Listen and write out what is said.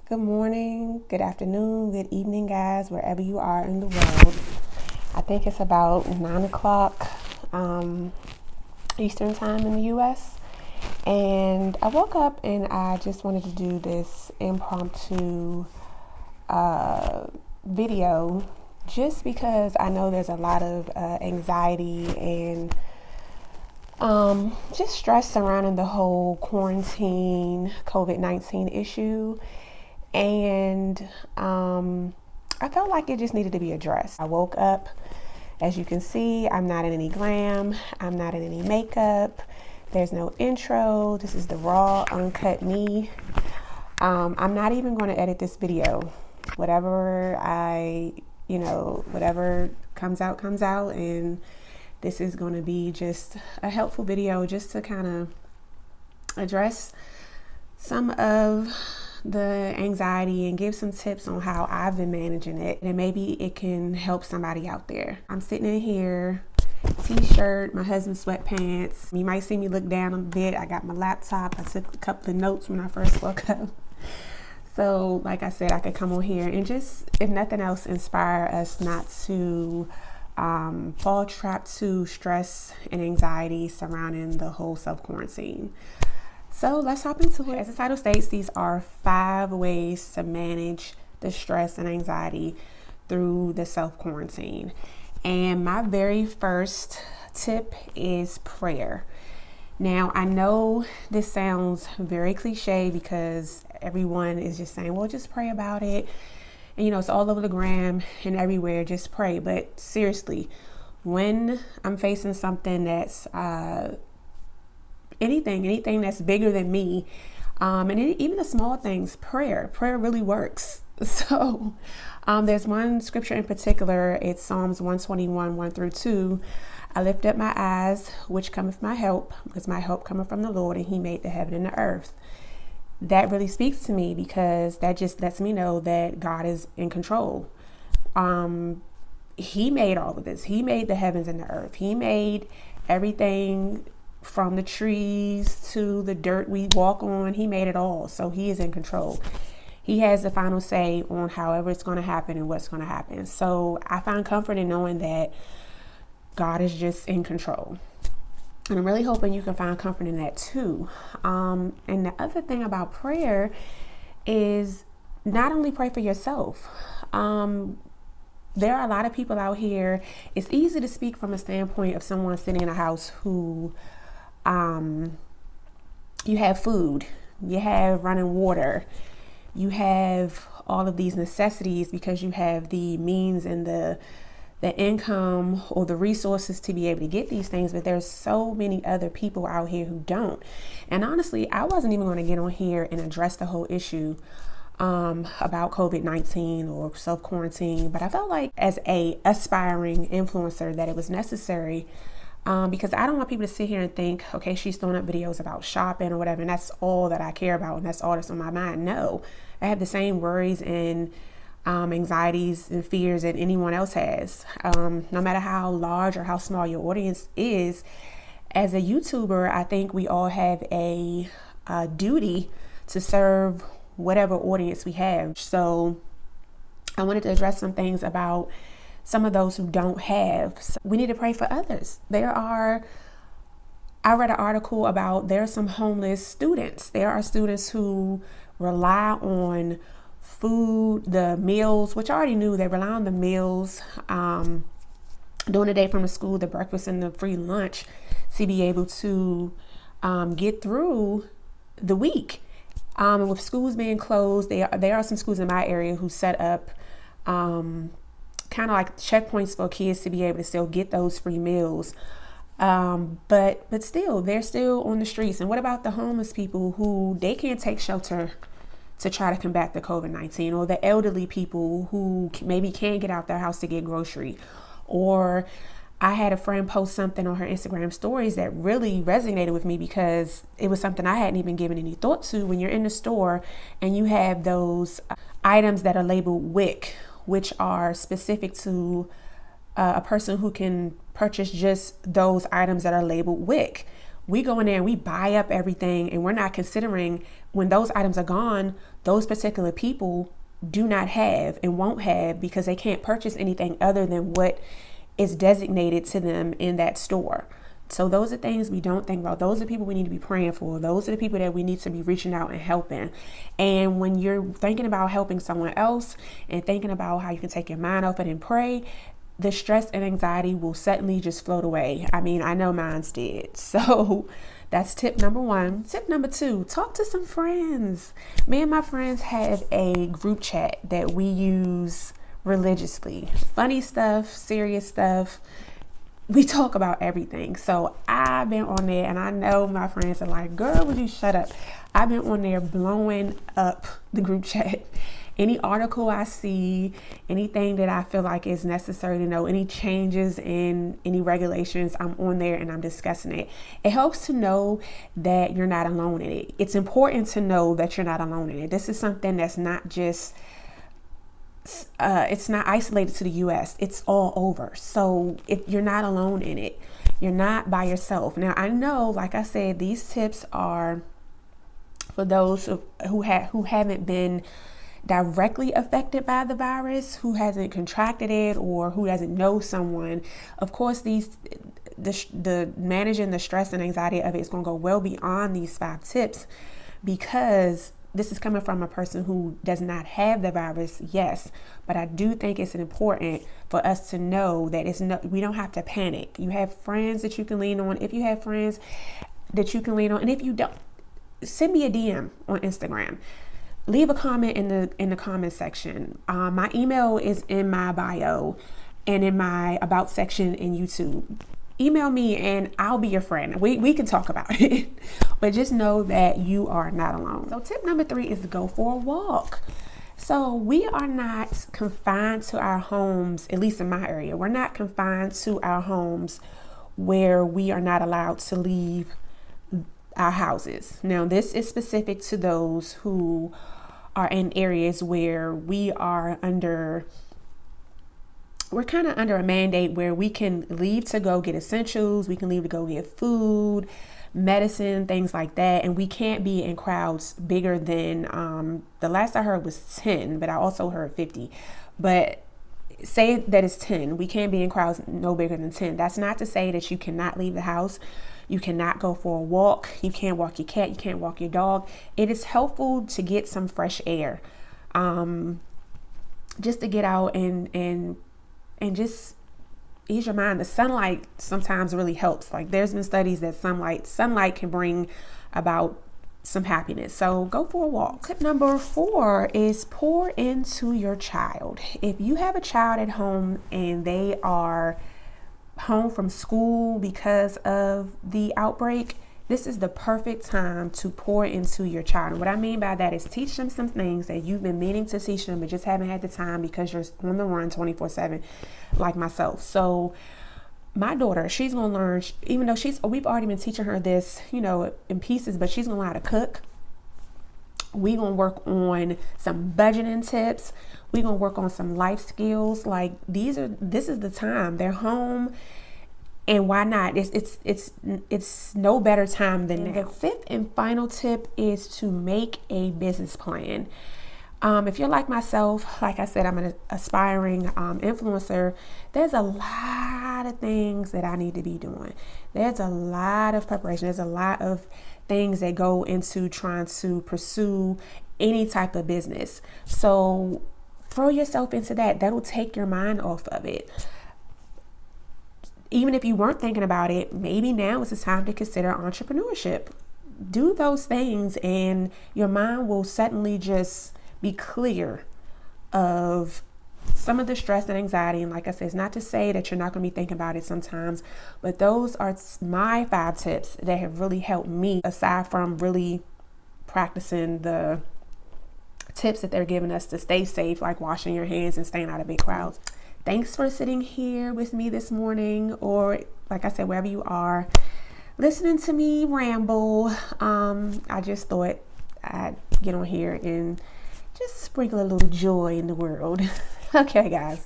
Good morning, good afternoon, good evening, guys, wherever you are in the world. I think it's about 9 o'clock Eastern time in the US. And I woke up and I just wanted to do this impromptu video just because I know there's a lot of anxiety and just stress surrounding the whole quarantine COVID-19 issue. And I felt like it just needed to be addressed. I woke up, as you can see, I'm not in any glam, I'm not in any makeup, there's no intro, this is the raw, uncut me. I'm not even going to edit this video. Whatever whatever comes out, and this is going to be just a helpful video just to kind of address some of the anxiety and give some tips on how I've been managing it, and maybe it can help somebody out there. I'm sitting in here, t-shirt, my husband's sweatpants. You might see me look down a bit. I got my laptop. I took a couple of notes when I first woke up. So like I said, I could come on here and just, if nothing else, inspire us not to fall trapped to stress and anxiety surrounding the whole self-quarantine. So let's hop into it. As the title states, these are 5 ways to manage the stress and anxiety through the self-quarantine. And my very first tip is prayer. Now, I know this sounds very cliche because everyone is just saying, well, just pray about it. And it's all over the gram and everywhere, just pray. But seriously, when I'm facing something that's anything that's bigger than me, and even the small things, prayer really works. So there's one scripture in particular. It's Psalms 121, 1-2. I lift up my eyes, which cometh my help, because my help cometh from the Lord, and he made the heaven and the earth. That really speaks to me because that just lets me know that God is in control. He made all of this. He made the heavens and the earth. He made everything from the trees to the dirt we walk on. He made it all. So he is in control. He has the final say on however it's going to happen and what's going to happen. So I find comfort in knowing that God is just in control. And I'm really hoping you can find comfort in that too. And the other thing about prayer is not only pray for yourself. There are a lot of people out here. It's easy to speak from a standpoint of someone sitting in a house who you have food, you have running water, you have all of these necessities because you have the means and the income or the resources to be able to get these things. But there's so many other people out here who don't. And honestly, I wasn't even going to get on here and address the whole issue about COVID-19 or self-quarantine, but I felt like as a aspiring influencer that it was necessary, because I don't want people to sit here and think, okay, she's throwing up videos about shopping or whatever, and that's all that I care about and that's all that's on my mind. No, I have the same worries and anxieties and fears that anyone else has. No matter how large or how small your audience is, as a YouTuber, I think we all have a duty to serve whatever audience we have. So I wanted to address some things about some of those who don't have. So we need to pray for others. I read an article about there are some homeless students. There are students who rely on food, the meals, which I already knew. They rely on the meals during the day from the school, the breakfast and the free lunch to be able to get through the week. And with schools being closed, there are some schools in my area who set up kind of like checkpoints for kids to be able to still get those free meals. But still, they're still on the streets. And what about the homeless people who they can't take shelter to try to combat the COVID-19, or the elderly people who maybe can't get out their house to get grocery? Or I had a friend post something on her Instagram stories that really resonated with me because it was something I hadn't even given any thought to. When you're in the store and you have those items that are labeled WIC, which are specific to a person who can purchase just those items that are labeled WIC. we go in there and we buy up everything, and we're not considering when those items are gone, those particular people do not have and won't have because they can't purchase anything other than what is designated to them in that store. So those are things we don't think about. Those are people we need to be praying for. Those are the people that we need to be reaching out and helping. And when you're thinking about helping someone else and thinking about how you can take your mind off it and pray, the stress and anxiety will suddenly just float away. I mean, I know mine's did. So that's tip number 1. Tip number 2, talk to some friends. Me and my friends have a group chat that we use religiously. Funny stuff, serious stuff. We talk about everything. So I've been on there, and I know my friends are like, girl, would you shut up? I've been on there blowing up the group chat. Any article I see, anything that I feel like is necessary to know, any changes in any regulations, I'm on there and I'm discussing it. It helps to know that you're not alone in it. It's important to know that you're not alone in it. This is something that's not just it's not isolated to the US. It's all over. So you're not alone in it. You're not by yourself. Now, I know, like I said, these tips are for those who haven't been directly affected by the virus, who hasn't contracted it, or who doesn't know someone. Of course, the managing the stress and anxiety of it is going to go well beyond these 5 tips, because this is coming from a person who does not have the virus, yes, but I do think it's important for us to know that we don't have to panic. You have friends that you can lean on. If you have friends that you can lean on, and if you don't, send me a DM on Instagram. Leave a comment in the comment section. My email is in my bio and in my about section in YouTube. Email me and I'll be your friend. We can talk about it, but just know that you are not alone. So tip number 3 is to go for a walk. So we are not confined to our homes, at least in my area. We're not confined to our homes where we are not allowed to leave our houses. Now, this is specific to those who are in areas where we're kind of under a mandate where we can leave to go get essentials, we can leave to go get food, medicine, things like that, and we can't be in crowds bigger than, the last I heard was 10, but I also heard 50. But say that it's 10. We can't be in crowds no bigger than 10. That's not to say that you cannot leave the house. You cannot go for a walk. You can't walk your cat. You can't walk your dog. It is helpful to get some fresh air, just to get out and just ease your mind. The sunlight sometimes really helps. Like, there's been studies that sunlight can bring about some happiness. So go for a walk. Tip number 4 is pour into your child. If you have a child at home and they are home from school because of the outbreak, this is the perfect time to pour into your child. And what I mean by that is teach them some things that you've been meaning to teach them, but just haven't had the time because you're on the run 24/7, like myself. So my daughter, she's going to learn, even though we've already been teaching her this, in pieces, but she's going to learn how to cook. We're going to work on some budgeting tips. We're going to work on some life skills. Like, this is the time. They're home, and why not? It's no better time than now. The 5th and final tip is to make a business plan. If you're like myself, like I said, I'm an aspiring influencer. There's a lot of things that I need to be doing. There's a lot of preparation. There's a lot of things that go into trying to pursue any type of business. So throw yourself into that. That'll take your mind off of it. Even if you weren't thinking about it, maybe now is the time to consider entrepreneurship. Do those things and your mind will suddenly just be clear of some of the stress and anxiety. And like I said, it's not to say that you're not going to be thinking about it sometimes, but those are my 5 tips that have really helped me, aside from really practicing the tips that they're giving us to stay safe, like washing your hands and staying out of big crowds. Thanks for sitting here with me this morning, or like I said, wherever you are, listening to me ramble. I just thought I'd get on here and just sprinkle a little joy in the world. Okay, guys.